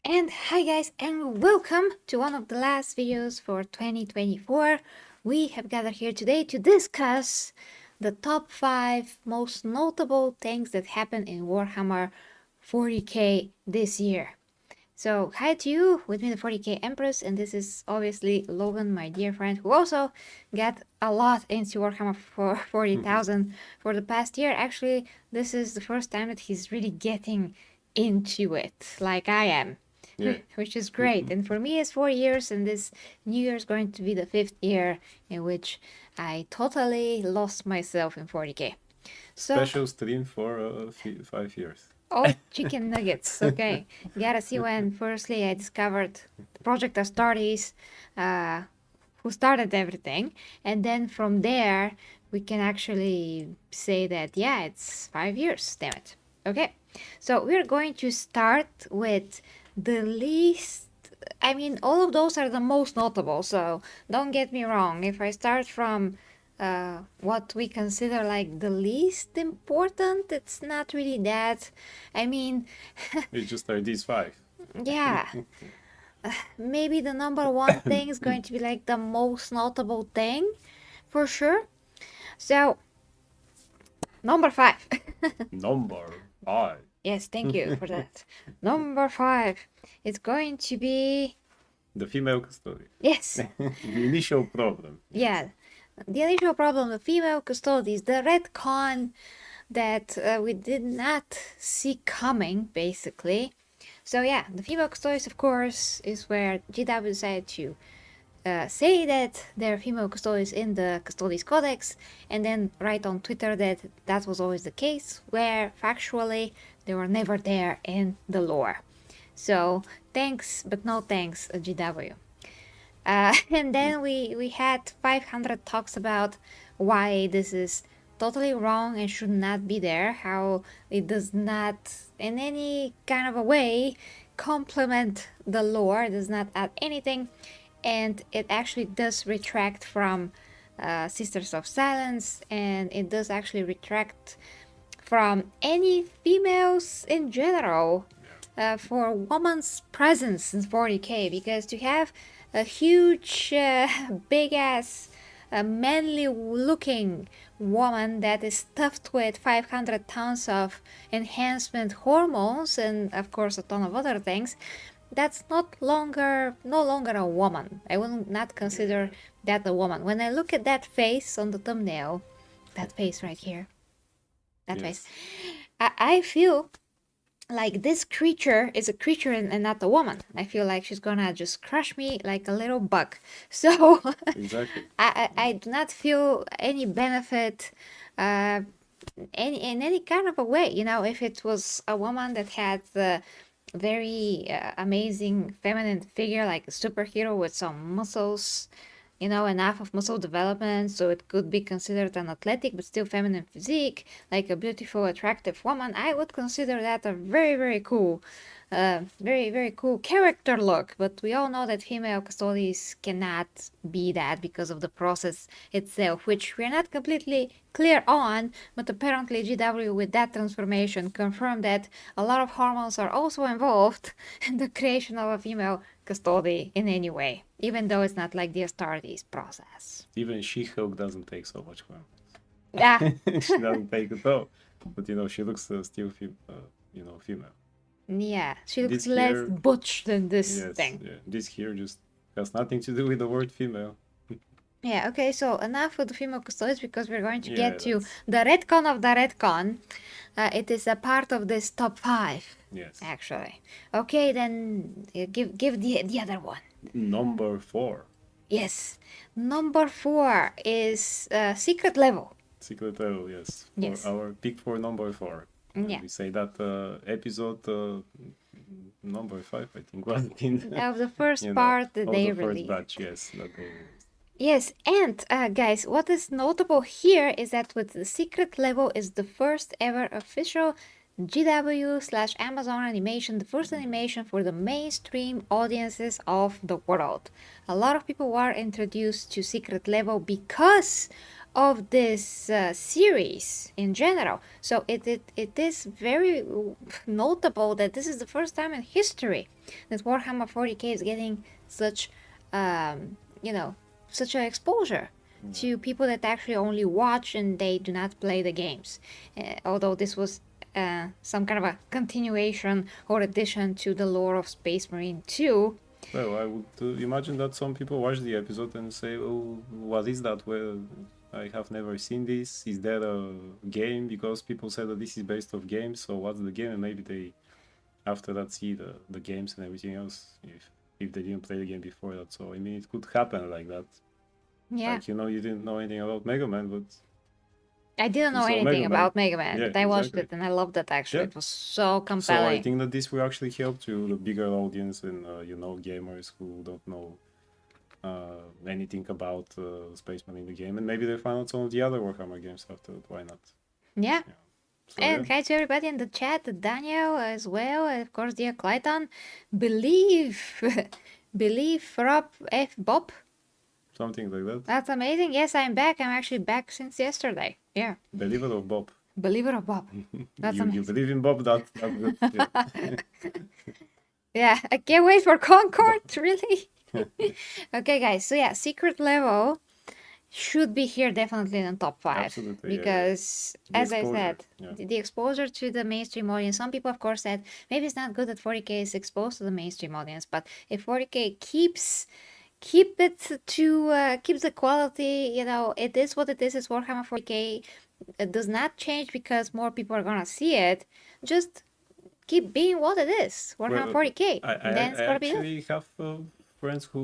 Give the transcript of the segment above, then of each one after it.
And hi guys, and welcome to one of the last videos for 2024. We have gathered here today to discuss the top 5 most notable things that happened in Warhammer 40k this year. So hi to you, with me the 40k Empress, and this is obviously Logan, my dear friend, who also got a lot into Warhammer for 40,000 for the past year. Actually, this is the first time that he's really getting into it, like I am. Yeah. Which is great. And for me, it's 4 years, and this new year is going to be the 5th year in which I totally lost myself in 40k. So, Special stream for 5 years. oh, chicken nuggets. Okay. Gotta see when firstly I discovered the Project Astartes, who started everything. And then from there, we can actually say that, yeah, it's 5 years. Damn it. Okay. So we're going to start with the least. I mean, all of those are the most notable. So don't get me wrong. If I start from what we consider like the least important, it's not really that. I mean, It just are these 5. yeah, maybe the number one thing is going to be like the most notable thing for sure. So, number 5. Number 5. Yes, thank you for that. Number 5 is going to be. The female custodian. Yes, The initial problem. yeah. The initial problem, the female Custodes, the retcon that we did not see coming, basically. So yeah, the female Custodes, of course, is where GW decided to say that there are female Custodes in the Custodes Codex, and then write on Twitter that that was always the case, where factually they were never there in the lore. So thanks, but no thanks, GW. And then we had 500 talks about why this is totally wrong and should not be there, how it does not in any kind of a way complement the lore, does not add anything, and it actually does retract from Sisters of Silence, and it does actually retract from any females in general for woman's presence in 40k, because to have a huge, big ass, manly looking woman that is stuffed with 500 tons of enhancement hormones and of course a ton of other things, that's no longer a woman. I will not consider that a woman. When I look at that face on the thumbnail, that face right here, that Yes. face, I feel like this creature is a creature and not a woman. I feel like she's gonna just crush me like a little bug. So Exactly. I do not feel any benefit in any kind of a way. You know, if it was a woman that had the very amazing feminine figure, like a superhero with some muscles, you know, enough of muscle development so it could be considered an athletic but still feminine physique, like a beautiful, attractive woman, I would consider that a very, very cool, very cool character look. But we all know that female Custodes cannot be that because of the process itself, which we're not completely clear on, but apparently GW with that transformation confirmed that a lot of hormones are also involved in the creation of a female Custode in any way, even though it's not like the Astartes process. Even She-Hulk doesn't take so much hormones. Yeah. She doesn't take it all. But she looks still female. Yeah, she looks This less here- butch than this Yes. thing. Yeah. This here just has nothing to do with the word female. Yeah, okay, so enough with the female Custodes because we're going to get to that's- the retcon of the retcon. It is a part of this top 5, Yes. actually. Okay, then give the other one. Number 4. Yes, number 4 is secret level. Secret level, yes. For Yes. our pick for number 4. Yeah. We say that episode number 5, I think, was it in Of the first you know, part that of they the first released. batch, yes. That they released. Yes, and guys, what is notable here is that with the secret level is the first ever official GW/Amazon animation, the first animation for the mainstream audiences of the world. A lot of people were introduced to secret level because of this series in general. So it is very notable that this is the first time in history that Warhammer 40k is getting such, you know, such an exposure to people that actually only watch and they do not play the games. Although this was some kind of a continuation or addition to the lore of Space Marine 2. Well, I would imagine that some people watch the episode and say, "Oh, what is that? Well, I have never seen this. Is there a game?" Because people said that this is based off games. So what's the game? And maybe they, after that, see the games and everything else. If they didn't play the game before that. So I mean, it could happen like that. Yeah. Like, you didn't know anything about Mega Man, but I didn't know saw anything Mega Man. about Mega Man, Yeah, but I watched exactly. it and I loved it actually. Yeah. It was so So compelling. I think that this will actually help to the bigger audience and gamers who don't know anything about Spaceman in the game, and maybe they find out some of the other Warhammer games after that. Why not? Yeah. So, And hi to everybody in the chat, Daniel as well, and of course dear Clayton. Believe believe Rob F. Bob. something like that. That's amazing. Yes, I'm back. I'm actually back since yesterday. Yeah. Believer of Bob. Believer of Bob. That's you amazing. believe in Bob? That's good. Yeah. Yeah, I can't wait for Concord, really. Okay, guys. So yeah, secret level should be here definitely in the top 5. Absolutely, yeah, because The as I exposure, said, yeah. the exposure to the mainstream audience. Some people, of course, said maybe it's not good that 40k is exposed to the mainstream audience, but if 40k keeps the quality, it is what it is. It's Warhammer 40k. It does not change because more people are gonna see it. Just keep being what it is, Warhammer 40k. I Then it's gonna be good. actually have friends who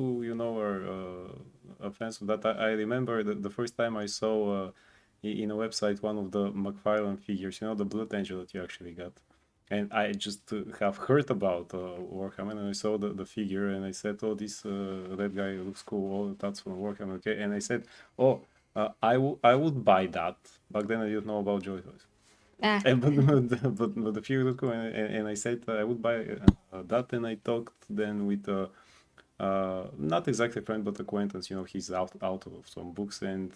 are fans of that. I remember the first time I saw in a website one of the McFarlane figures, the Blood Angel that you actually got. And I just have heard about Warhammer, and I saw the figure, and I said, "Oh, this red guy looks cool. Oh, that's from Warhammer, okay?" And I said, "Oh, I would buy that." Back then, I didn't know about Joy Toys. Ah. But the figure looked cool, and I said I would buy that. And I talked then with not exactly a friend, but acquaintance. He's out of some books, and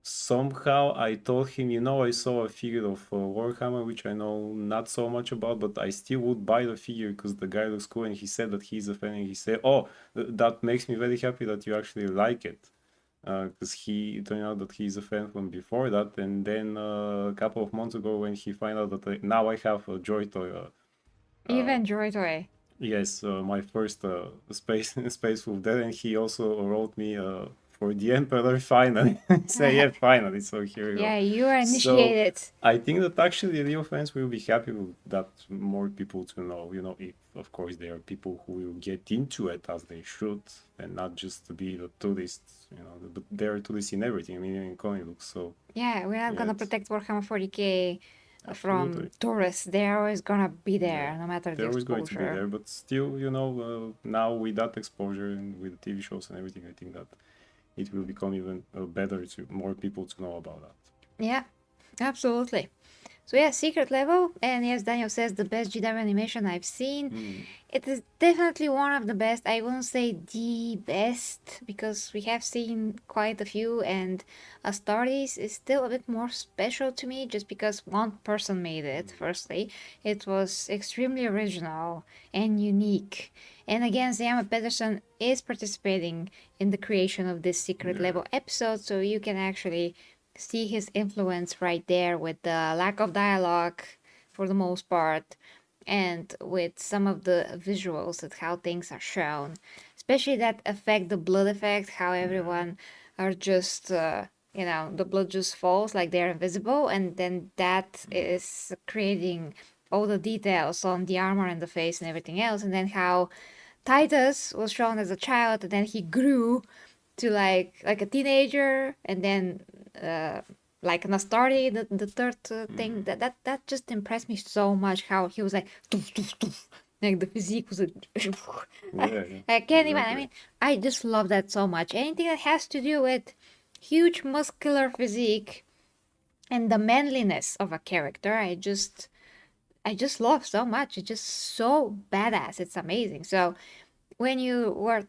somehow I told him, I saw a figure of Warhammer, which I know not so much about, but I still would buy the figure because the guy looks cool, and he said that he's a fan, and he said, "Oh, that makes me very happy that you actually like it." Because he turned out that he's a fan from before that, and then a couple of months ago when he found out that now I have a Joy Toy. Even Joy Toy. Yes, my first space wolf there, and he also wrote me for the Emperor finally. Say yeah, finally. So here we go. Yeah, you are initiated. So I think that actually real fans will be happy with that. More people to know. If of course there are people who will get into it as they should, and not just to be the tourists. There are tourists in everything. I mean, in comic books. So yeah, we're not gonna protect Warhammer 40k from absolutely. tourists. They're always gonna be there, no matter the They're always exposure. going to be there, but still, now with that exposure and with the TV shows and everything, I think that it will become even better to more people to know about that. Yeah, absolutely. So yeah, secret level, and yes, Daniel says the best GW animation I've seen. It is definitely one of the best. I won't say the best because we have seen quite a few, and Astartes is still a bit more special to me just because one person made it. Firstly, it was extremely original and unique. And again, Zayama Pedersen is participating in the creation of this secret level episode, so you can actually see his influence right there with the lack of dialogue for the most part, and with some of the visuals of how things are shown, especially that effect, the blood effect, how everyone are just the blood just falls like they're invisible, and then that is creating all the details on the armor and the face and everything else, and then how Titus was shown as a child and then he grew to like a teenager, and then like an Astarte, the third thing that just impressed me so much. How he was like, doof, doof, doof. Like the physique was I can't even. I mean, I just love that so much. Anything that has to do with huge muscular physique and the manliness of a character, I just love so much. It's just so badass. It's amazing. So when you were,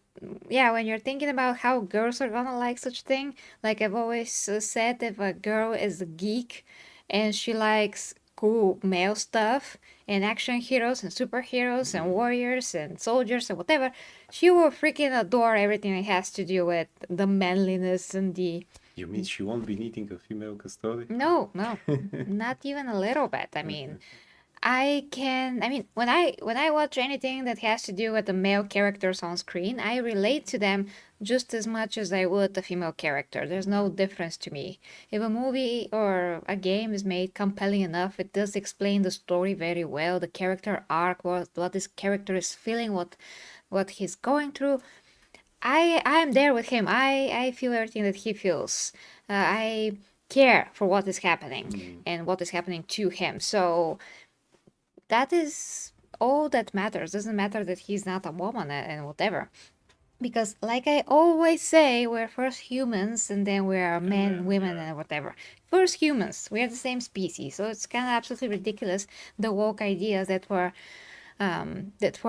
yeah, when you're thinking about how girls are gonna like such thing, like I've always said, if a girl is a geek and she likes cool male stuff and action heroes and superheroes and warriors and soldiers and whatever, she will freaking adore everything that has to do with the manliness and the. You mean she won't be needing a female custody? No, no, not even a little bit. I mean, when I watch anything that has to do with the male characters on screen, I relate to them just as much as I would a female character. There's no difference to me. If a movie or a game is made compelling enough, it does explain the story very well, the character arc, what this character is feeling, what he's going through. I'm there with him. I feel everything that he feels. I care for what is happening and what is happening to him. So that is all that matters. Doesn't matter that he's not a woman and whatever. Because, like I always say, we're first humans and then we are men, women, and whatever. First humans, we are the same species. So it's kind of absolutely ridiculous the woke ideas that were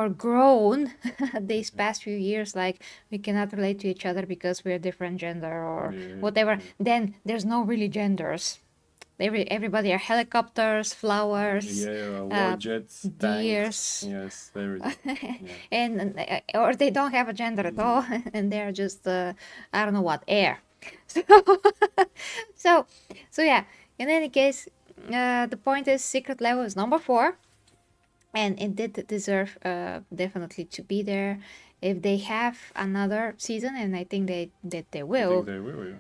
grown these past few years, like we cannot relate to each other because we're different gender or whatever. Then there's no really genders. Everybody are helicopters, flowers, War jets, deers, tanks, yes, everything. and or they don't have a gender at all, and they're just I don't know what, air. So, so yeah. In any case, the point is, secret level is number 4, and it did deserve definitely to be there. If they have another season, and I think they will, They will, yeah.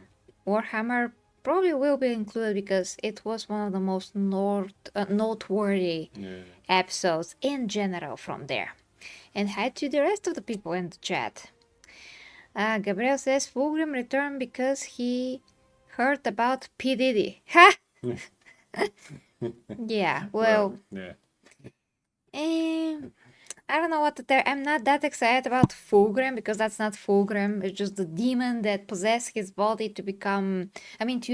Warhammer probably will be included because it was one of the most noteworthy episodes in general from there. And hi to the rest of the people in the chat. Gabriel says Fulgrim returned because he heard about P. Diddy. Ha! Yeah, well, yeah. I don't know what to tell. I'm not that excited about Fulgrim because that's not Fulgrim. It's just the demon that possessed his body to become. I mean, to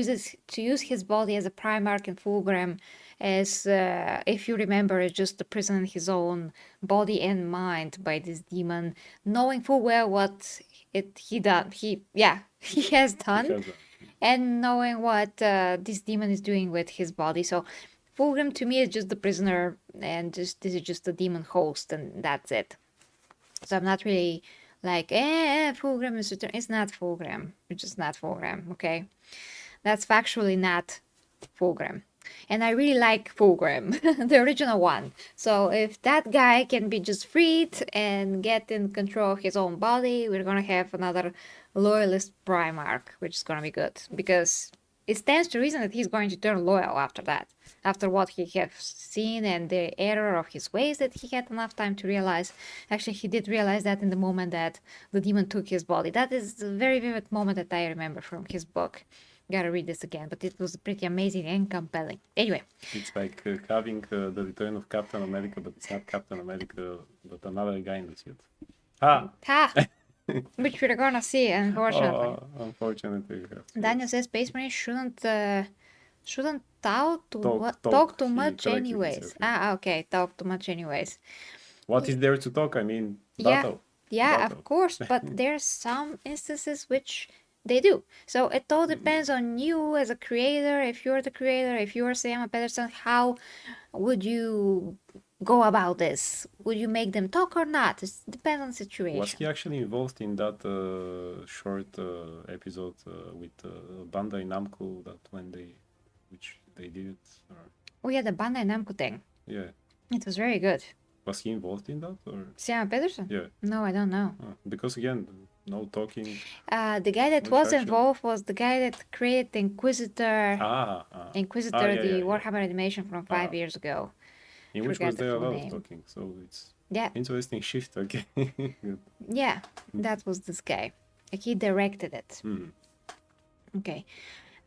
use his body as a Primarch, and Fulgrim as, if you remember, it's just the prison in his own body and mind by this demon, knowing full well what he has done, and knowing what this demon is doing with his body. So Fulgrim to me is just the prisoner, and this is just the demon host, and that's it. So I'm not really like, Fulgrim is return. It's not Fulgrim. It's just not Fulgrim, okay? That's factually not Fulgrim. And I really like Fulgrim, the original one. So if that guy can be just freed and get in control of his own body, we're gonna have another loyalist Primarch, which is gonna be good. Because it stands to reason that he's going to turn loyal after that. After what he has seen and the error of his ways that he had enough time to realize. Actually, he did realize that in the moment that the demon took his body. That is a very vivid moment that I remember from his book. Gotta read this again, but it was pretty amazing and compelling. Anyway. It's like having the return of Captain America, but it's not Captain America, but another guy in the suit. Ha! Which we're gonna see, unfortunately. Unfortunately, yes. Daniel says Space Marines shouldn't talk too much anyways. Okay, talk too much anyways. What is there to talk? I mean, battle. Yeah, of course, but there's some instances which they do. So it all depends on you as a creator. If you're the creator, if you're Sam Pedersen, how would you go about this? Would you make them talk or not? It depends on the situation. Was he actually involved in that short episode with Bandai Namco which they did it? Or... Oh yeah, the Bandai Namco thing. Yeah. It was very good. Was he involved in that or? Sam Pedersen? Yeah. No, I don't know. Because again, no talking. The guy that was involved was the guy that created Inquisitor. The Warhammer animation from 5 years ago. In which was there a lot of talking, so it's interesting shift. Okay. Yeah, that was this guy. He directed it. Okay.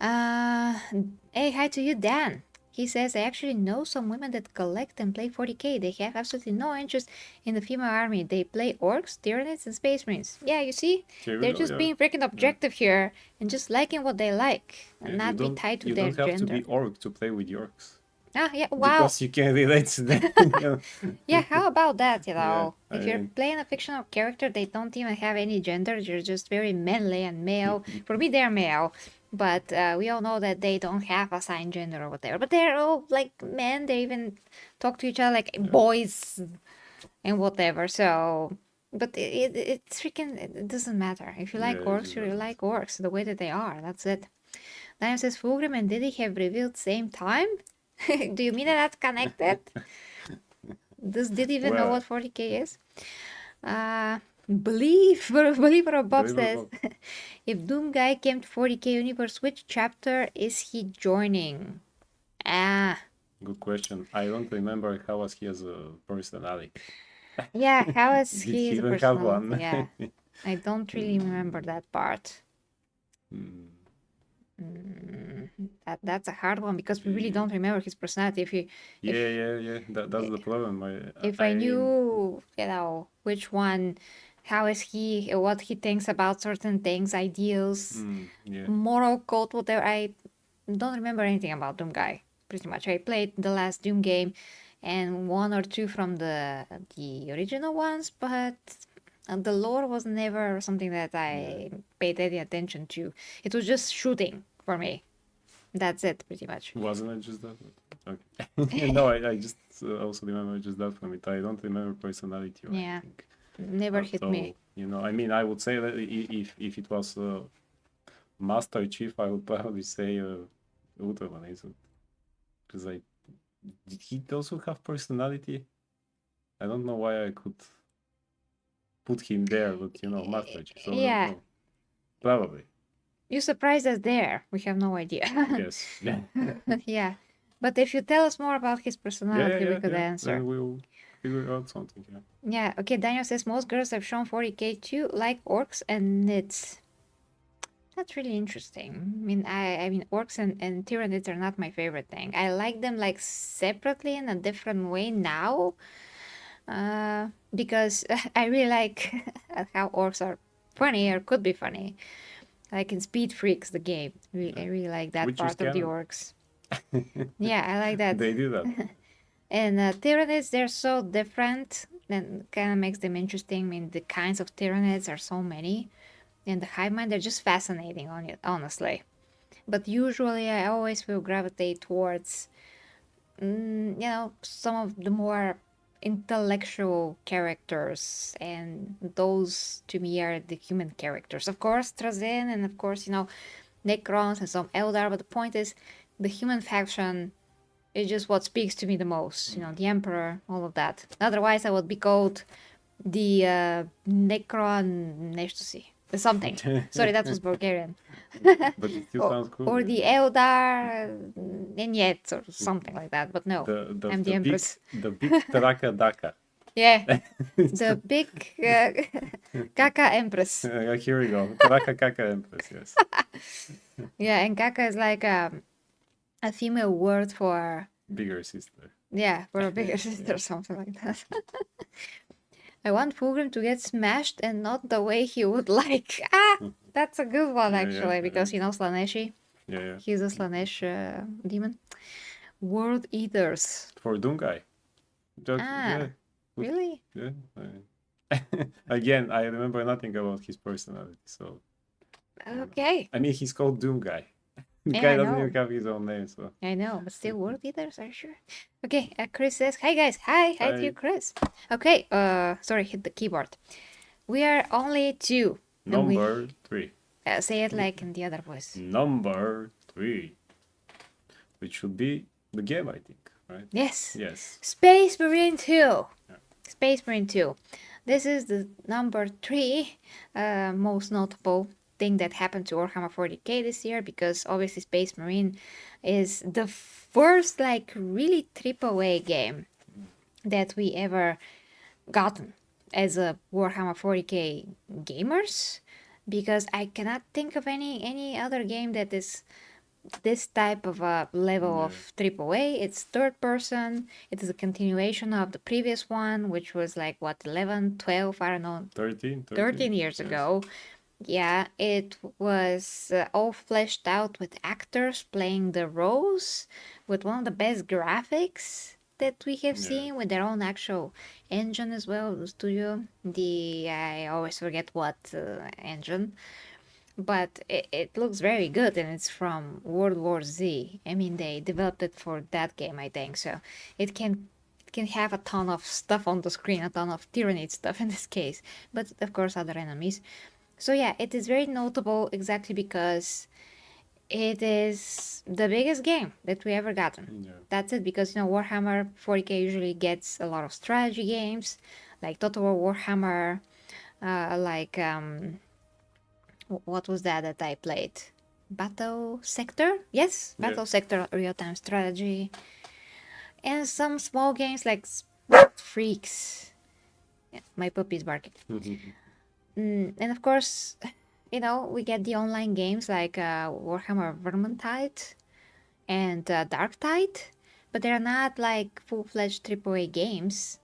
Hey, hi to you, Dan. He says, I actually know some women that collect and play 40k. They have absolutely no interest in the female army. They play orcs, tyranids, and space marines. Yeah, you see? They're just being freaking objective here and just liking what they like and not be tied to their gender. You don't have to be orc to play with the orcs. Ah, yeah, wow. because you can relate to them. Yeah, how about that, Yeah, If I you're mean, playing a fictional character, they don't even have any gender, they're just very manly and male. For me, they're male, but we all know that they don't have assigned gender or whatever. But they're all like men, they even talk to each other like boys and whatever, so. But it's freaking, it doesn't matter. If you yeah, like it orcs, just you doesn't. like orcs, the way that they are, that's it. Diane says, Fulgrim and Diddy have revealed same time? Do you mean that that's connected? Does Diddy even know Well, what 40k is? Believer Bob believe it or says, not, if Doom Guy came to 40k universe, which chapter is he joining? Ah, good question. I don't remember how was he as a personality. yeah, how is Did he he as a even have personality? one? Yeah, I don't really remember that part. Hmm. That's a hard one because we really don't remember his personality. Yeah, yeah, yeah. That's the problem. If I I mean, knew, which one, how is he, what he thinks about certain things, ideals, yeah. moral code, whatever. I don't remember anything about Doom Guy. Pretty much, I played the last Doom game, and one or two from the original ones, but the lore was never something that I paid any attention to. It was just shooting for me. That's it, pretty much. Wasn't it just that? Okay. No, I just also remember just that from it. I don't remember personality or Yeah, anything never at hit all. me. I mean, I would say that if it was Master Chief, I would probably say Ultraman, isn't? Because did he also have personality? I don't know why I could put him there, but Master Chief. So Yeah, no, probably. you surprised us there. We have no idea. Yes. Yeah. Yeah. But if you tell us more about his Yeah, personality, we could yeah. answer. Then we'll figure out something. Yeah. Yeah, okay, Daniel says most girls have shown 40k too, like orcs and knits. That's really interesting. I mean orcs and Tyranids are not my favorite thing. I like them like separately in a different way now. Because I really like how orcs are funny or could be funny. Like in Speed Freaks, the game. I really like that Which is part of the canon. orcs. Yeah, I like that. They do that. And Tyranids, they're so different, and kind of makes them interesting. I mean, the kinds of Tyranids are so many, and the hive mind, they're just fascinating on it, honestly. But usually, I always will gravitate towards, some of the more intellectual characters, and those to me are the human characters. Of course, Trazyn, and of course, Necrons and some Eldar. But the point is, the human faction is just what speaks to me the most. The Emperor, all of that. Otherwise, I would be called the Necron Neštusi. Something. Sorry, that was Bulgarian. But it still or, sounds cool. or Yeah. the Eldar Nenyet or something like that. But no, I'm the Empress. The big Taraka Daka. Yeah, the big Kaka Empress. Here we go. Taraka Kaka Empress, yes. Yeah, and Kaka is like a female word for, Bigger sister. yeah, for a bigger sister or something like that. I want Fulgrim to get smashed and not the way he would like. That's a good one, Yeah, actually, yeah, because he knows Slaneshi. Yeah, yeah. He's a Slanesh demon. World Eaters. For Dungai. Yeah. Really? Yeah. Again, I remember nothing about his personality, so. Okay. I mean, he's called Doomguy. The Yeah, guy I doesn't know. even have his own name, so. I know, but still World Eaters, are you sure? Okay, Chris says, hi guys, hi to you, Chris. Okay, sorry, hit the keyboard. We are only two. Number 3. Say it like in the other voice. Number 3. Which should be the game, I think, right? Yes. Yes. Space Marine 2. Yeah. Space Marine 2. This is the number 3 most notable thing that happened to Warhammer 40k this year, because obviously Space Marine is the first really AAA game that we ever gotten as a Warhammer 40k gamers, because I cannot think of any other game that is this type of a level of AAA. It's third person. It is a continuation of the previous one, which was 11, 12, I don't know, 13 13 years yes. ago. Yeah, it was all fleshed out with actors playing the roles with one of the best graphics that we have Yeah. seen with their own actual engine as well, the studio. I always forget what engine, but it looks very good and it's from World War Z. I mean, they developed it for that game, I think, so it can have a ton of stuff on the screen, a ton of Tyranid stuff in this case, but of course other enemies. So yeah, it is very notable exactly because it is the biggest game that we ever gotten. Yeah. That's it, because Warhammer 40k usually gets a lot of strategy games, like Total War Warhammer, like what was that I played? Battle Sector? Yes, Yeah. Battle Sector real time strategy, and some small games like Freaks. Yeah, my puppy's barking. And of course, we get the online games like Warhammer Vermintide and Darktide, but they're not like full-fledged AAA games.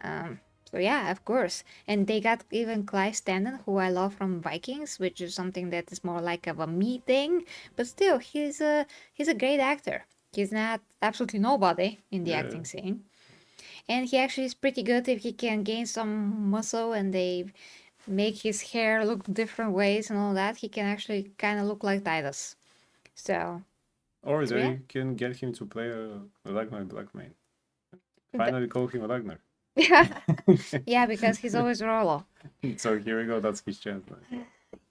Um, so yeah, of course. And they got even Clive Standen, who I love from Vikings, which is something that is more like of a me thing, but still, he's a great actor. He's not absolutely nobody in the Yeah. acting scene. And he actually is pretty good if he can gain some muscle and they make his hair look different ways and all that. He can actually kind of look like Titus. So, Or so yeah. they can get him to play a Ragnar Blackmane. Th- Finally call him Ragnar. yeah, because he's always Rolo. So here we go, that's his chance.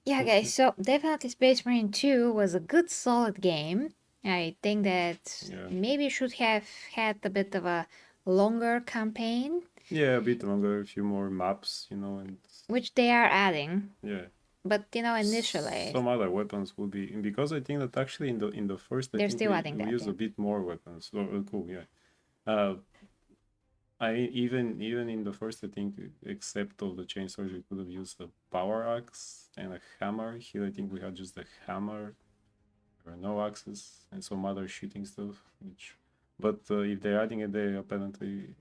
Yeah, guys, so definitely Space Marine 2 was a good, solid game. I think that Yeah. maybe should have had a bit of a longer campaign, Yeah, a bit longer, a few more maps, and which they are adding. yeah. But, initially, Some other weapons will be because I think that actually in the first I they're think still we, adding we that, use yeah. a bit more weapons. Cool, yeah. Uh, I even in the first I think except of the chainsaws we could have used a power axe and a hammer. Here I think we had just a hammer or no axes and some other shooting stuff. But if they're adding it, they apparently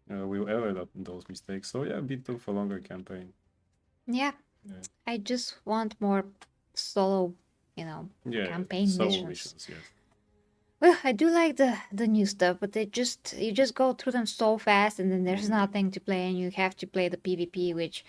will error those mistakes. So yeah, a bit of a longer campaign. Yeah, Yeah, I just want more solo, yeah, campaign solo missions. missions. Yes. Well, I do like the new stuff, but you just go through them so fast, and then there's nothing to play, and you have to play the PvP, which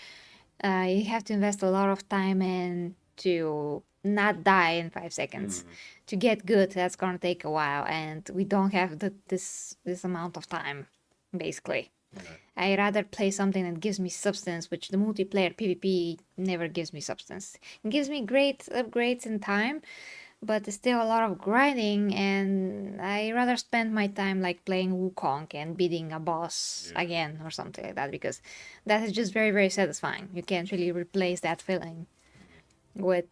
you have to invest a lot of time in to not die in 5 seconds. To get good, that's gonna take a while, and we don't have this amount of time, basically. Yeah. I rather play something that gives me substance, which the multiplayer PvP never gives me substance. It gives me great upgrades in time, but it's still a lot of grinding, and I rather spend my time like playing Wukong and beating a boss Yeah. again or something like that, because that is just very, very satisfying. You can't really replace that feeling with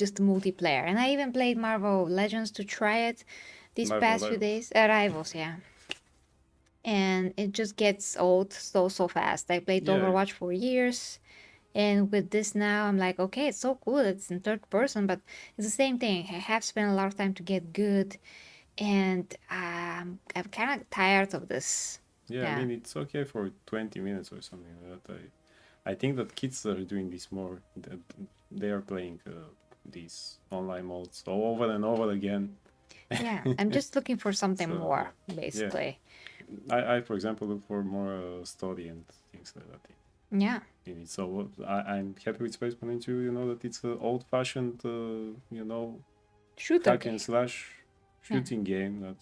just multiplayer. And I even played Marvel Legends to try it these Marvel past few Rivals. days. Rivals, yeah. And it just gets old so fast. I played Yeah, Overwatch for years, and with this now, I'm like, okay, it's so cool. It's in third person, but it's the same thing. I have spent a lot of time to get good, and I'm kind of tired of this. yeah. I Yeah. mean, it's okay for 20 minutes or something like that. I think that kids are doing this more. That they are playing these online modes over and over again. Yeah. I'm just looking for something So more, yeah, basically. I for example look for more story and things like that Yeah. in it. So I'm happy with Space Marine 2. You know that it's an old-fashioned, Shooter hack game. and slash Yeah. shooting game that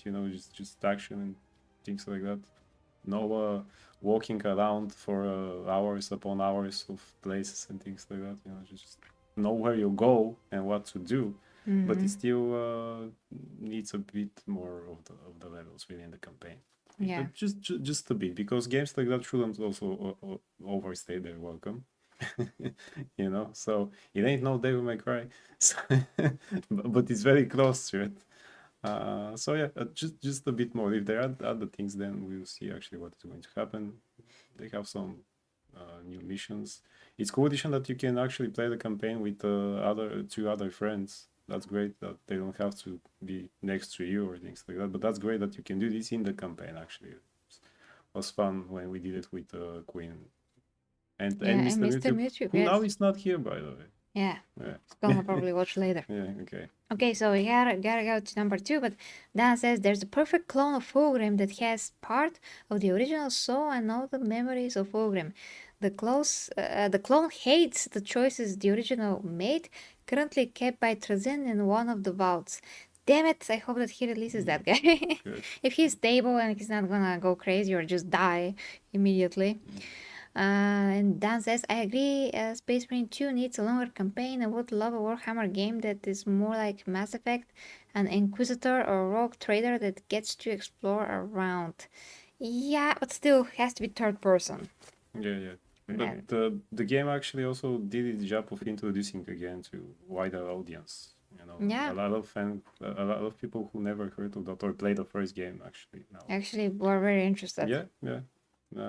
just action and things like that. No walking around for hours upon hours of places and things like that. Just know where you go and what to do, but it still needs a bit more of the levels within the campaign. Yeah. Just a bit, because games like that shouldn't also overstay their welcome. So it ain't no Devil May Cry, so, but it's very close to it. So yeah, just a bit more. If they add other things, then we'll see actually what is going to happen. They have some new missions. It's cool addition that you can actually play the campaign with two other friends. That's great that they don't have to be next to you or things like that. But that's great that you can do this in the campaign. Actually, it was fun when we did it with Queen. and Yeah, Mr. and Mr. Mewtwo, Mewtwo, who now yes. is not here, by the way. Yeah, Yeah. gonna probably watch later. Yeah. Okay. Okay, so we gotta go to number 2, but Dan says there's a perfect clone of Fulgrim that has part of the original soul and all the memories of Fulgrim. The clone hates the choices the original made, currently kept by Trazin in one of the vaults. Damn it, I hope that he releases that guy. Good. If he's stable and he's not gonna go crazy or just die immediately. And Dan says, I agree, Space Marine 2 needs a longer campaign. I would love a Warhammer game that is more like Mass Effect, an Inquisitor or Rogue Trader that gets to explore around. Yeah, but still has to be third person. Yeah. And But the game actually also did its job of introducing the game to wider audience. You know, Yeah. a lot of people who never heard of that or played the first game actually now. Actually, we're very interested. Yeah.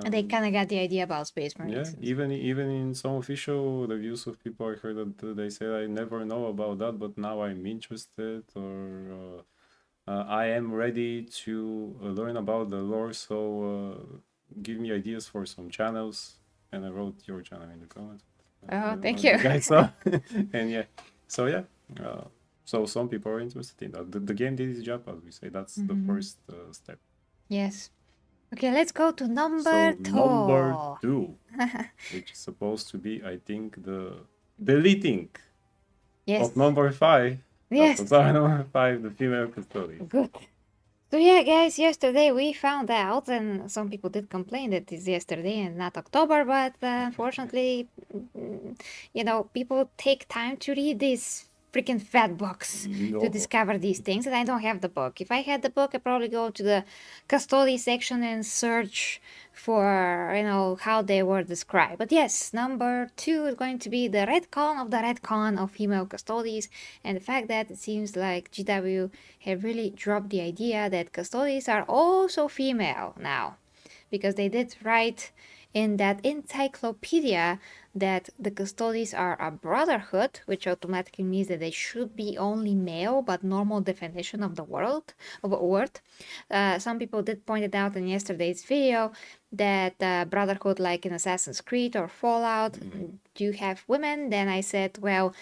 And they kind of got the idea about Space Yeah, Marines. even in some official reviews of people I heard that they say I never know about that, but now I'm interested or I am ready to learn about the lore. So give me ideas for some channels, and I wrote your channel in the comments. I Oh, don't thank know if you. guys saw. And yeah, so yeah, so some people are interested in that. The game did its job, as we say. That's the first step. Yes. Okay, let's go to So number number 2. 2, which is supposed to be, I think, the deleting Yes. of number 5. Yes. That's our number 5, the female Custodes. Good. So yeah, guys, yesterday we found out, and some people did complain that it's yesterday and not October, but unfortunately, people take time to read these freaking fat books No. to discover these things, and I don't have the book. If I had the book, I'd probably go to the Custodes section and search for, how they were described. But yes, number 2 is going to be the retcon of the retcon of female Custodes, and the fact that it seems like GW have really dropped the idea that Custodes are also female now, because they did write in that encyclopedia that the Custodes are a brotherhood, which automatically means that they should be only male, but normal definition of the word. Some people did point it out in yesterday's video that brotherhood, like in Assassin's Creed or Fallout, do you have women? Then I said, well,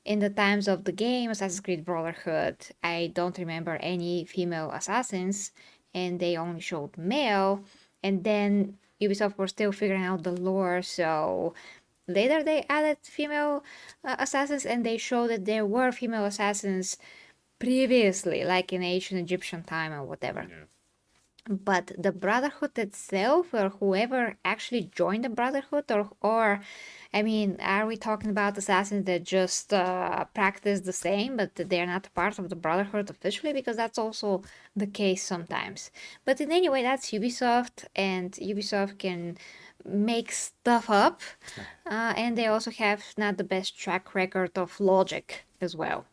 in the times of the game Assassin's Creed Brotherhood, I don't remember any female assassins, and they only showed male. And then Ubisoft were still figuring out the lore, so later they added female assassins, and they showed that there were female assassins previously, like in ancient Egyptian time or whatever. Yeah. But the Brotherhood itself, or whoever actually joined the Brotherhood, or I mean, are we talking about assassins that just practice the same, but they're not part of the Brotherhood officially? Because that's also the case sometimes. But in any way, that's Ubisoft, and Ubisoft can make stuff up, and they also have not the best track record of logic as well.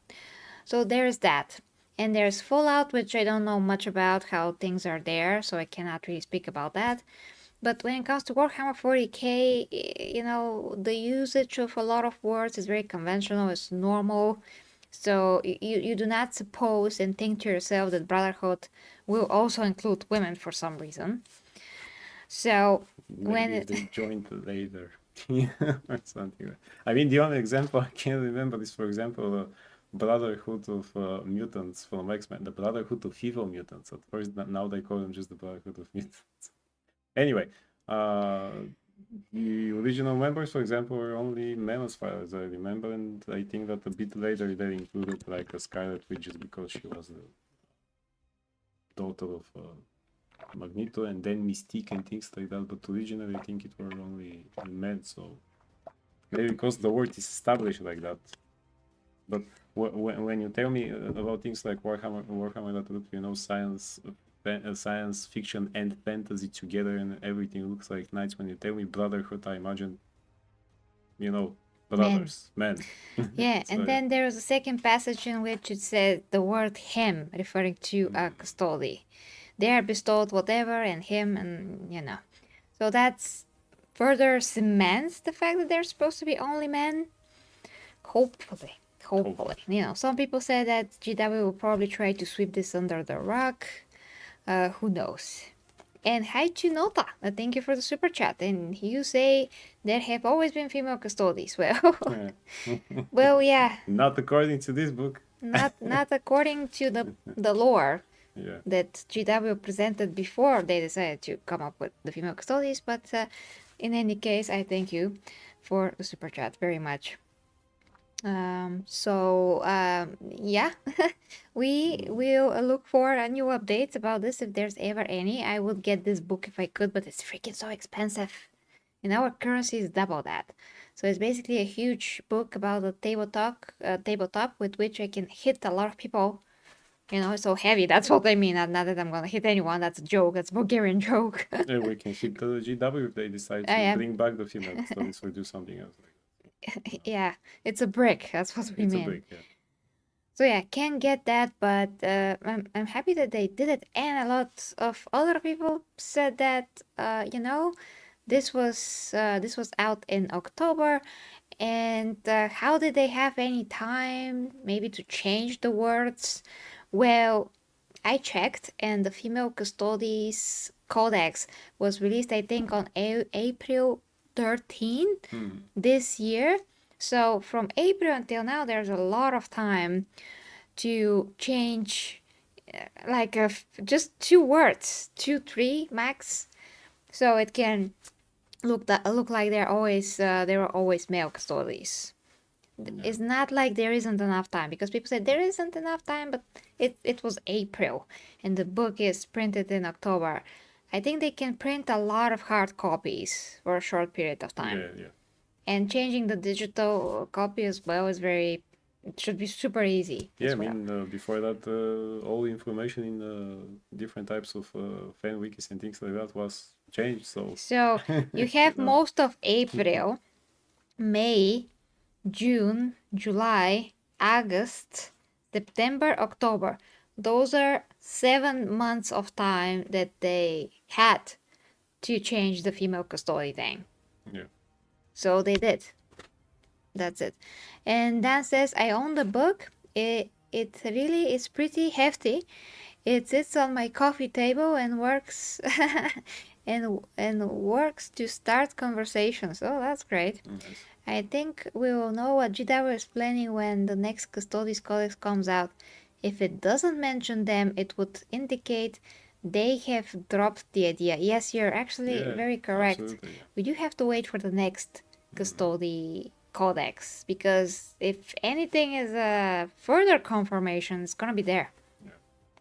So there's that. And there's Fallout, which I don't know much about how things are there, so I cannot really speak about that. But when it comes to Warhammer 40k, the usage of a lot of words is very conventional, it's normal. So you do not suppose and think to yourself that Brotherhood will also include women for some reason. So Maybe if they joined later. Or something. I mean, the only example I can remember is, for example, the Brotherhood of Mutants from X-Men, the Brotherhood of Evil Mutants. At first, now they call them just the Brotherhood of Mutants. Anyway, the original members, for example, were only men as far as I remember, and I think that a bit later they included like a Scarlet Witch just because she was the daughter of Magneto, and then Mystique and things like that. But originally, I think it were only men, so maybe because the word is established like that. But when you tell me about things like Warhammer that look, science fiction and fantasy together, and everything looks like knights. When you tell me Brotherhood, I imagine, brothers, men. Yeah, So, and then there was a second passage in which it said the word him, referring to a custode. They are bestowed whatever, and him, and So that's further cements the fact that they're supposed to be only men. Hopefully. Some people say that GW will probably try to sweep this under the rug. Who knows? And hi to Nota. Thank you for the super chat. And you say there have always been female Custodes. Well, Yeah. well, yeah. Not according to this book. Not according to the lore Yeah. that GW presented before they decided to come up with the female Custodes. But in any case, I thank you for the super chat very much. Yeah, we will look for a new updates about this if there's ever any. I would get this book if I could, but it's freaking so expensive. And our currency is double that. So it's basically a huge book about a tabletop with which I can hit a lot of people. You know, it's so heavy. That's what I mean. Not that I'm gonna hit anyone. That's a joke. That's a Bulgarian joke. Yeah, we can hit the GW if they decide to Yeah. bring back the female Custodes or do something else. Yeah, it's a brick. That's what we It's mean. a break, yeah. So yeah, can get that, but I'm happy that they did it, and a lot of other people said that you know, this was out in October, and how did they have any time maybe to change the words? Well, I checked, and the female Custodes Codex was released, I think, on April 13 this year. So from April until now, there's a lot of time to change, like just 2 words, 2, 3 max. So it can look like they were always male Custodes. It's not like there isn't enough time, because people say there isn't enough time, but it was April and the book is printed in October. I think they can print a lot of hard copies for a short period of time. Yeah, yeah. And changing the digital copy as well is it should be super easy. Yeah, as well. before that, all the information in different types of fan wikis and things like that was changed. So you have No. most of April, May, June, July, August, September, October. Those are 7 months of time that they had to change the female custody thing. Yeah. So they did. That's it. And Dan says, I own the book. It really is pretty hefty. It sits on my coffee table and works and works to start conversations. Oh, that's great. Nice. I think we will know what GW is planning when the next Custodes Codex comes out. If it doesn't mention them, it would indicate they have dropped the idea. Yes, you're actually Yeah, very correct. absolutely, yeah. We do have to wait for the next Custodes Codex, because if anything is a further confirmation, it's gonna be there.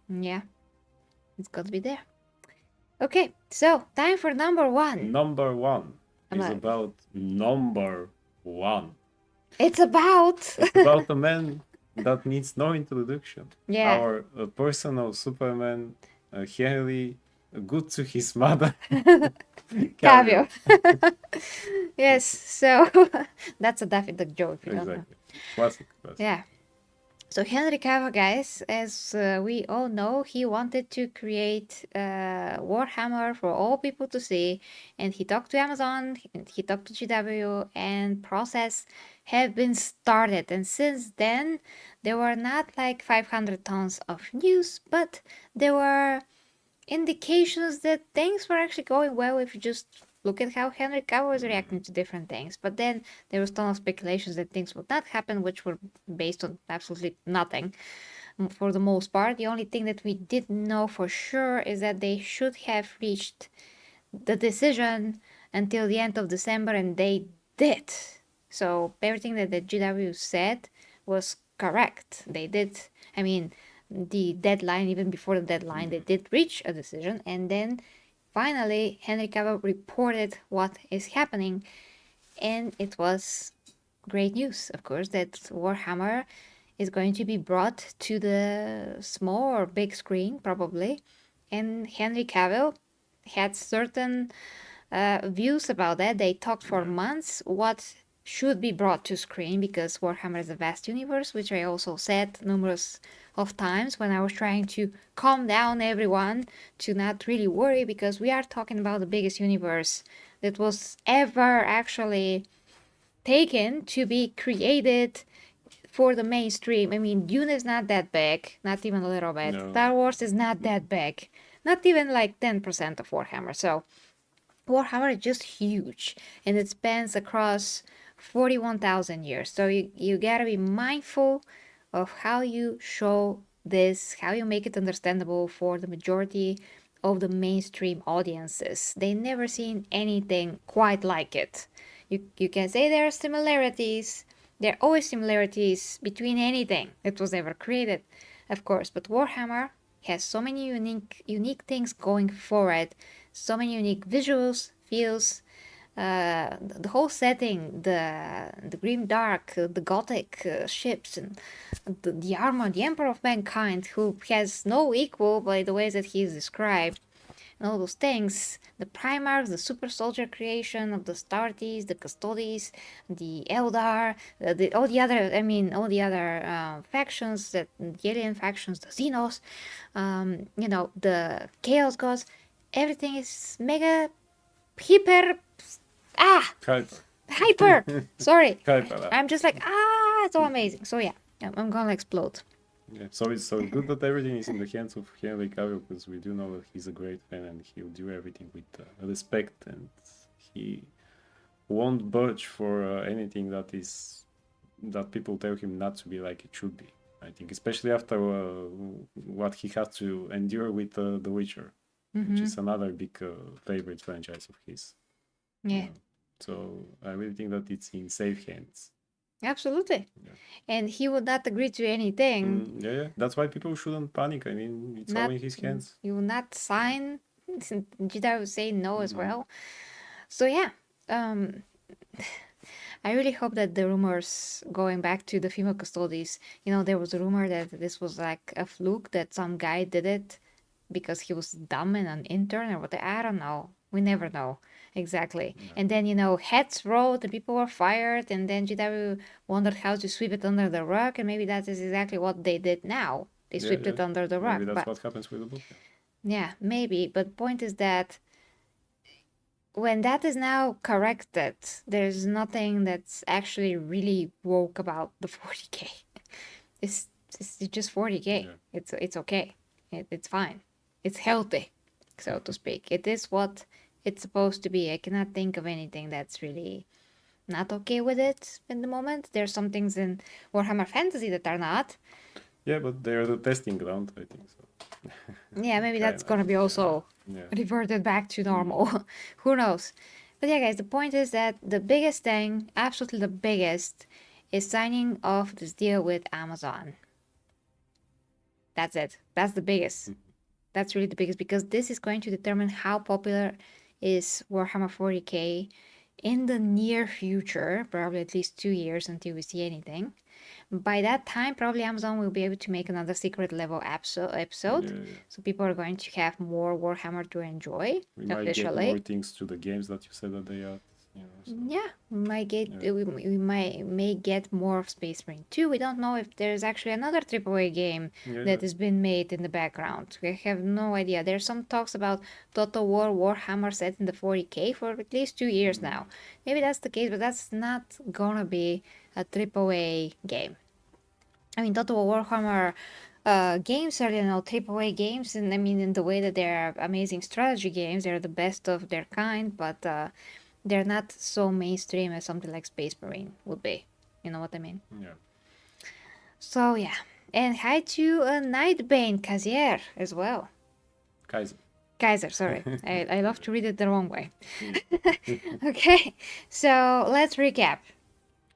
Yeah, it's gonna be there. Okay, so time for number one. Number one is About- about number one. It's about It's about a man that needs no introduction. Yeah. Our personal Superman, Henry, good to his mother. Cavio. Yes, so that's a Daffy Duck joke. If you don't know. Exactly. Classic. Yeah. So Henry Cavill, guys, as we all know, he wanted to create Warhammer for all people to see, and he talked to Amazon, he talked to GW, and process have been started. And since then, there were not like 500 tons of news, but there were indications that things were actually going well if you just look at how Henry Cavill was reacting to different things. But then there was a ton of speculations that things would not happen, which were based on absolutely nothing for the most part. The only thing that we didn't know for sure is that they should have reached the decision until the end of December, and they did. So everything that the GW said was correct. They did. I mean, the deadline, even before the deadline, they did reach a decision, and then finally Henry Cavill reported what is happening, and it was great news, of course, that Warhammer is going to be brought to the small or big screen probably, and Henry Cavill had certain views about that. They talked for months what should be brought to screen, because Warhammer is a vast universe, which I also said numerous of times when I was trying to calm down everyone to not really worry, because we are talking about the biggest universe that was ever actually taken to be created for the mainstream. I mean, Dune is not that big, not even a little bit. No. Star Wars is not that big. not even like 10% of Warhammer. So Warhammer is just huge, and it spans across 41,000 years. So you gotta be mindful of how you show this, how you make it understandable for the majority of the mainstream audiences. They never seen anything quite like it. You can say there are similarities. There are always similarities between anything that was ever created, of course, but Warhammer has so many unique things going for it, so many unique visuals, feels, the whole setting, the grim dark, the gothic ships, and the armor, the Emperor of Mankind, who has no equal by the ways that he is described, and all those things. The Primarchs, the super soldier creation of the Astartes, the Custodes, the Eldar, all the other, all the other factions, the alien factions, the Xenos, the Chaos Gods. Everything is mega hyper hyper. Sorry, I'm just like it's so amazing. So yeah, I'm gonna explode. Yeah, so it's good that everything is in the hands of Henry Cavill, because we do know that he's a great fan and he'll do everything with respect, and he won't budge for anything that people tell him not to be like it should be. I think, especially after what he had to endure with The Witcher, which is another big favorite franchise of his. Yeah. So I really think that it's in safe hands. Absolutely. Yeah. And he would not agree to anything. Yeah. That's why people shouldn't panic. I mean, it's all in his hands. He will not sign. Jedi would say no as well. So yeah, I really hope that the rumors going back to the female Custodes, there was a rumor that this was like a fluke, that some guy did it because he was dumb and an intern or what. I don't know. We never know exactly. Yeah. And then, heads rolled and people were fired, and then Jedi wondered how to sweep it under the rug, and maybe that is exactly what they did now. They swept it under the rug. Maybe that's what happens with the book. Yeah, maybe. But point is that when that is now corrected, there's nothing that's actually really woke about the 40K. It's just 40K. Yeah. It's okay. It's fine. It's healthy, so to speak. It is what it's supposed to be. I cannot think of anything that's really not okay with it in the moment. There's some things in Warhammer Fantasy that are not. Yeah, but they're the testing ground, I think so. Yeah, maybe that's gonna be also reverted back to normal. Who knows? But yeah, guys, the point is that the biggest thing, absolutely the biggest, is signing off this deal with Amazon. That's it. That's the biggest. That's really the biggest, because this is going to determine how popular is Warhammer 40K in the near future, probably at least 2 years until we see anything. By that time, probably Amazon will be able to make another secret level episode. Yeah. So people are going to have more Warhammer to enjoy. We might get more things to the games that you said that they are. So. Yeah, we may get more of Space Marine 2. We don't know if there's actually another AAA game that has been made in the background. We have no idea. There's some talks about Total War Warhammer set in the 40K for at least 2 years now. Maybe that's the case, but that's not gonna be a AAA game. I mean, Total War Warhammer games are, AAA games, and I mean, in the way that they're amazing strategy games, they're the best of their kind, but they're not so mainstream as something like Space Marine would be. You know what I mean? Yeah. So, yeah. And hi to Nightbane Kazier as well. Kaiser, sorry. I love to read it the wrong way. Okay, so let's recap.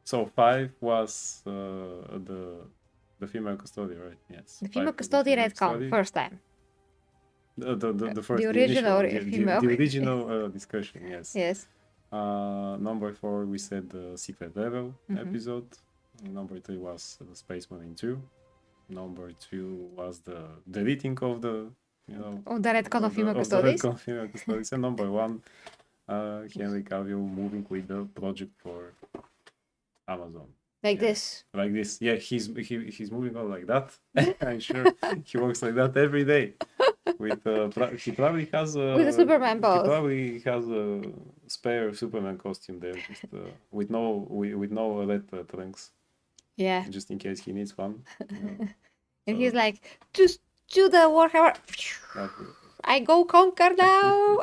So 5 was the female Custodian, right? Yes. The female Custodian Redcon, first time. The first, the original female. The original discussion, yes. Yes. Number 4, we said the Secret Level episode. Number 3 was the Space Marine 2. Number 2 was the deleting of the, the Redcon of female Custodes. And number 1, Henry Cavill moving with the project for Amazon. Like this. Yeah, he's moving on like that. I'm sure he works like that every day. With he probably has with a Superman pose. He probably has a spare Superman costume there, just with no red trunks. Yeah. Just in case he needs one. And he's like, just do the Warhammer. I go conquer now.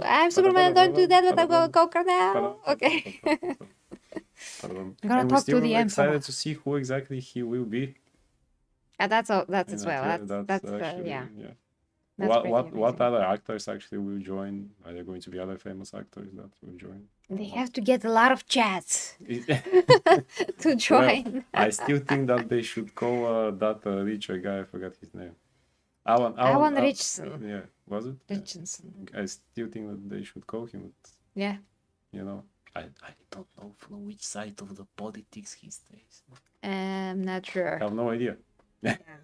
I'm Superman. Don't do that, but I'm going to conquer now. Okay. Pardon. I'm gonna And we're talk to still the Emperor. excited to see who exactly he will be That's all. That's in as that. well. Yeah, That's actually, yeah. yeah. That's pretty What amazing. other actors actually will join? Are there going to be other famous actors that will join? They have to get a lot of chats to Well, join. I still think that they should call that richer guy. I forgot his name. Alan Richardson. Yeah, was it? Yeah. Richardson. I still think that they should call him. But, Yeah. you know, I don't know from which side of the politics he stays. Not sure. I have no idea.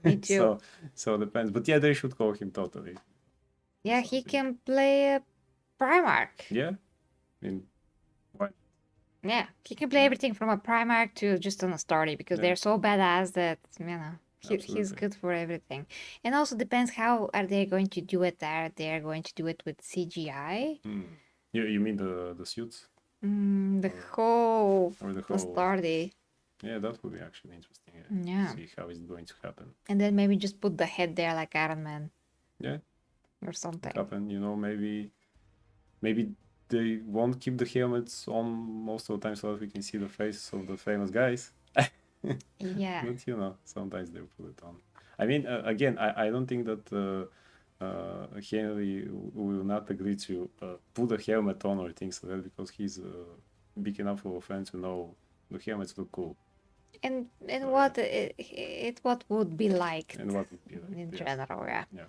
Me too. So depends. But yeah, they should call him totally. Yeah, he can play Primarch. Yeah, I mean, why? Yeah, he can play everything from a Primarch to just an Astartes because Yeah. they're so badass that he's Absolutely. good for everything. And also depends how are they going to do it. Are they going to do it with CGI? You mean the suits The whole or the whole? Astartes. Yeah, that would be actually interesting. Yeah. See how it's going to happen. And then maybe just put the head there like Iron Man. Yeah. Or something. Happen, maybe they won't keep the helmets on most of the time so that we can see the faces of the famous guys. Yeah. But sometimes they'll put it on. I mean, again, I don't think that Henry will not agree to put a helmet on or things like that because he's big enough of a fan to know the helmets look cool. And what what would be like And what would be like in yes. general, yeah. Yeah.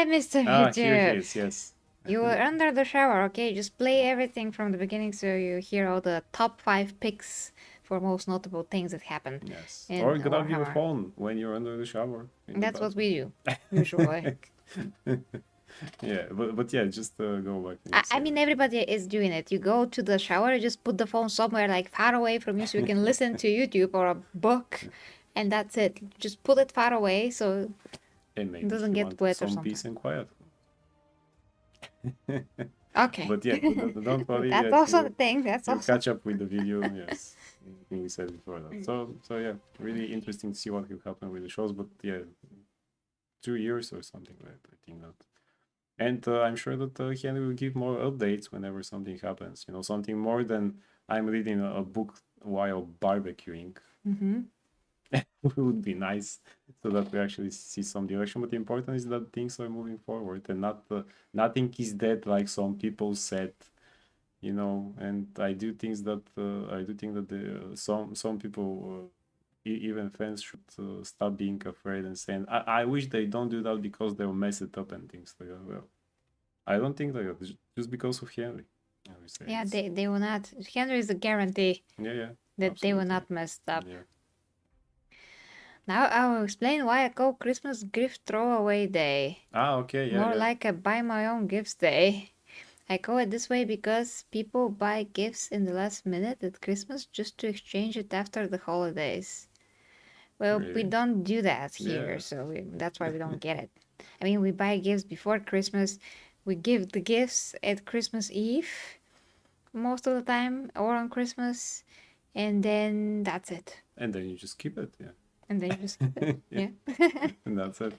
Mr. Here he Peter. is, yes. You were under the shower, okay? Just play everything from the beginning so you hear all the top 5 picks for most notable things that happened. Yes. in Or grab your Warhammer. phone when you're under the shower. That's what we do, usually. Yeah, but yeah, just go back. I mean, everybody is doing it. You go to the shower, you just put the phone somewhere like far away from you so you can listen to YouTube or a book, and that's it. Just put it far away so it doesn't get wet or something. Peace and quiet. Okay. But yeah, don't worry. That's also the thing. That's you'll also catch up with the video. Yes, I think we said before that. So yeah, really interesting to see what will happen with the shows. But yeah, 2 years or something like that, I think that. And I'm sure that Henry will give more updates whenever something happens. Something more than I'm reading a book while barbecuing. Would be nice so that we actually see some direction. But the important is that things are moving forward and nothing is dead like some people said. And I do think that some people, even fans, should stop being afraid and saying, I wish they don't do that because they'll mess it up and things like that. Well, I don't think that just because of Henry. Yeah, they will not. Henry is a guarantee. Yeah. That they will not mess up. Yeah. Now I will explain why I call Christmas gift throwaway day. Okay, yeah. More like a buy my own gifts day. I call it this way because people buy gifts in the last minute at Christmas just to exchange it after the holidays. Well, we Really? don't do that here, Yeah. so that's why we don't get it. I mean, we buy gifts before Christmas. We give the gifts at Christmas Eve most of the time or on Christmas, and then that's it. And then you just keep it, yeah. And then you just keep it. Yeah. And that's it.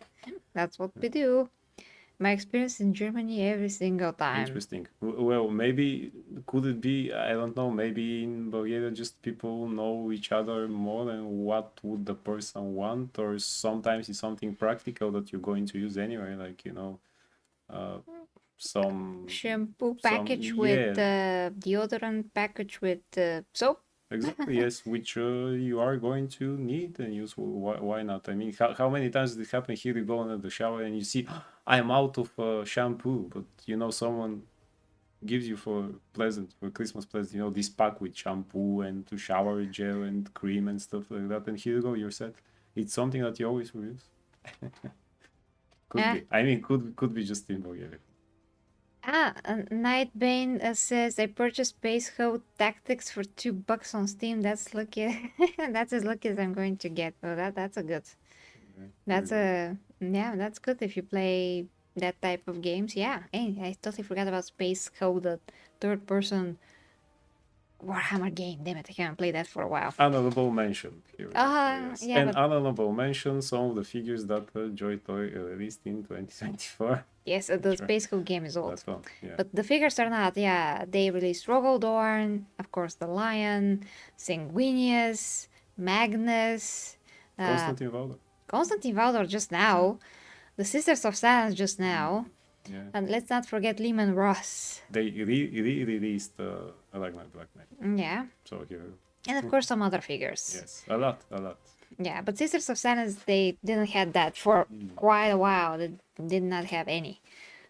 That's what we do. My experience in Germany every single time. Interesting. Well, maybe could it be? I don't know. Maybe in Bulgaria, just people know each other more than what would the person want, or sometimes it's something practical that you're going to use anyway, like some shampoo package with deodorant package with soap. Exactly, yes, which you are going to need and use. Why not? I mean, how many times did it happen? Here you go into the shower and you see, I'm out of shampoo, but someone gives you for Christmas present, this pack with shampoo and to shower gel and cream and stuff like that, and here you go, you're set. It's something that you always will use. Could be. I mean, could be just in Bulgaria. Nightbane says I purchased Space Code Tactics for $2 on Steam. That's lucky. That's as lucky as I'm going to get. So that's a good. That's that's good if you play that type of games. Yeah. Hey, I totally forgot about Space Code, the third person Warhammer game. Damn it, I haven't played that for a while. Honorable mention here. Yes. Yeah, And but honorable mention some of the figures that Joy Toy released in 2024. yes, the Sure. Space Code game is old. That one, yeah. But the figures are not, yeah. They released Rogaldorn, of course, the Lion, Sanguinius, Magnus, Constantine Valor. Constantine Valdor just now, the Sisters of Silence just now, Yeah. and let's not forget Lehman Ross. They re-released Ragnar Black Knight. Yeah, So here, and of course some other figures. yes, a lot. Yeah, but Sisters of Silence, they didn't have that for quite a while. They did not have any.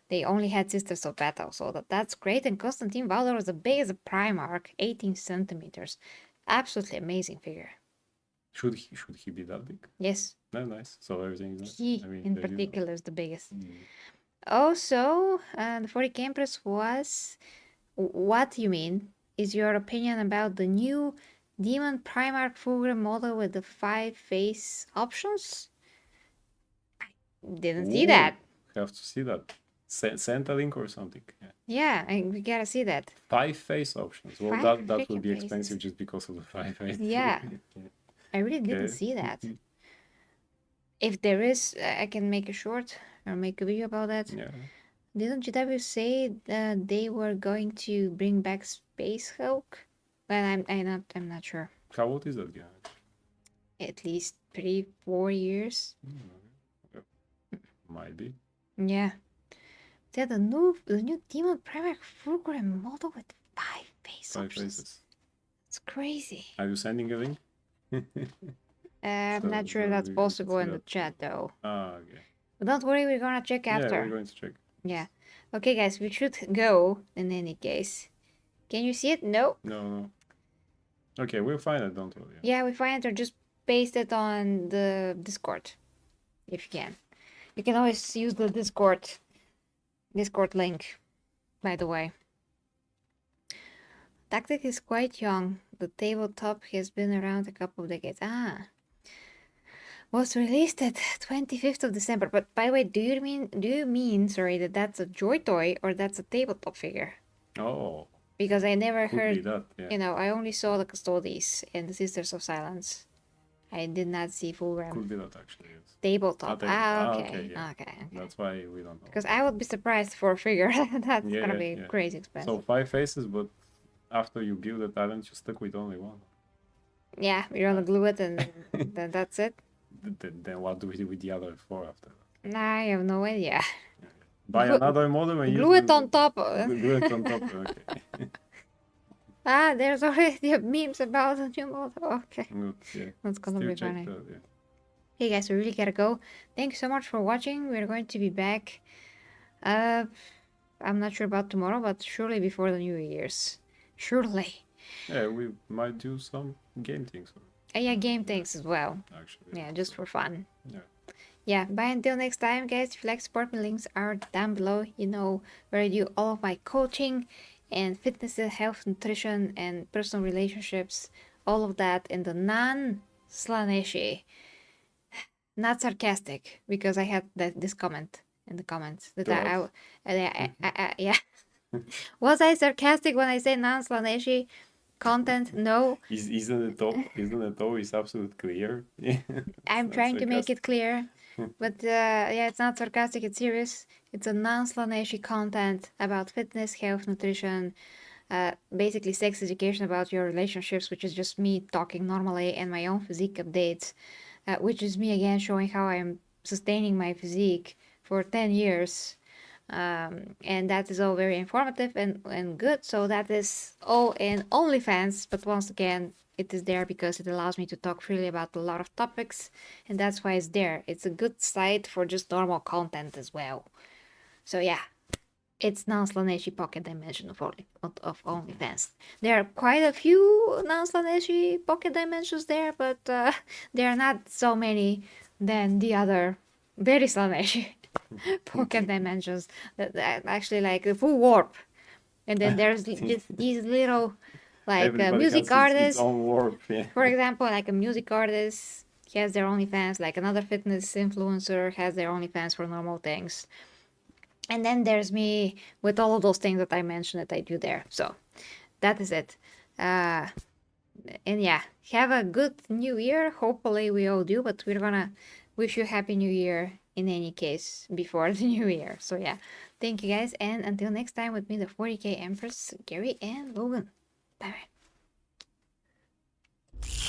They only had Sisters of Battle, so that's great. And Constantine Valdor was as big as a Primarch, 18 centimeters. Absolutely amazing figure. Should he be that big? Yes, No, nice. So everything is. he I mean, in there you go. particular is the biggest. Mm. Also, the 40 Empress was... What you mean is your opinion about the new Demon Primarch Fulgrim model with the 5 face options? I didn't see Ooh, that. Have to see that. Centerlink or something. Yeah. Yeah, we gotta see that. 5 face options. Well, Five that will freaking be faces. expensive just because of the 5 face. Yeah. I really didn't Okay. see that. If there is, I can make a short or make a video about that. Yeah. Didn't GW say that they were going to bring back Space Hulk? Well, I'm not sure. How old is that guy? At least 3-4 years. Might be. Yeah. Yeah, the new Demon Primarch Fulgrim model with 5 face 5 options. faces. It's crazy. Are you sending a link? I'm not sure if that's we can possible see in the that. chat though. Ah, okay. But don't worry, we're gonna check Yeah, after. we're going to check. Yeah. Okay, guys, we should go in any case. Can you see it? No. No. Okay, we'll find it, don't worry. Yeah, we find it or just paste it on the Discord. If you can. You can always use the Discord link, by the way. Tactic is quite young. The tabletop has been around a couple of decades. Was released at 25th of December. But by the way, do you mean sorry, that that's a Joy Toy or that's a tabletop figure? Oh, Because I never could be heard, that, yeah. you know, I only saw the Custodes and the Sisters of Silence. I did not see Fulgrim. Could be that actually, yes. Tabletop. tabletop. Okay. Yeah. Okay. That's why we don't know. Because I would be surprised for a figure. That's Yeah, gonna be yeah. crazy expensive. So 5 faces, but after you build a talent, you stuck with only one. Yeah, you're gonna glue it and then that's it. Then what do we do with the other 4 after that? Nah, I have no idea. Buy Glue- another model and Glue use it on top. Glue it on top. Okay. There's already memes about the new model. Okay, Good, yeah. that's gonna Still be check funny. that, yeah. Hey guys, we really gotta go. Thank you so much for watching. We're going to be back. I'm not sure about tomorrow, but surely before the New Year's. Surely. Yeah, we might do some game things Yeah, game things as well. actually. Yeah, just for fun. Yeah. Yeah, bye until next time, guys. If you like to support me, links are down below. You know where I do all of my coaching and fitness and health, nutrition, and personal relationships. All of that in the non-Slaneshi. Not sarcastic, because I had this comment in the comments that yeah. Was I sarcastic when I say non-Slaneshi content? No. Isn't it always absolutely clear? Yeah. I'm trying to make it clear, but yeah, it's not sarcastic, it's serious. It's a non-Slaneshi content about fitness, health, nutrition, basically sex education about your relationships, which is just me talking normally, and my own physique updates, which is me again showing how I'm sustaining my physique for 10 years. And that is all very informative and good. So that is all in OnlyFans, but once again, it is there because it allows me to talk freely about a lot of topics, and that's why it's there. It's a good site for just normal content as well. So yeah, it's non-Slaneshi pocket dimension of OnlyFans. There are quite a few non-Slaneshi pocket dimensions there, but there are not so many than the other very Slaneshi pocket dimensions that actually like a full warp. And then there's these little like Everybody music has artists. its own warp, yeah. For example, like a music artist has their OnlyFans, like another fitness influencer has their OnlyFans for normal things. And then there's me with all of those things that I mentioned that I do there. So that is it. And yeah, have a good new year. Hopefully we all do, but we're gonna wish you happy new year in any case before the new year. So yeah, thank you guys, and until next time with me, the 40k Empress, Gary and Logan. Bye bye.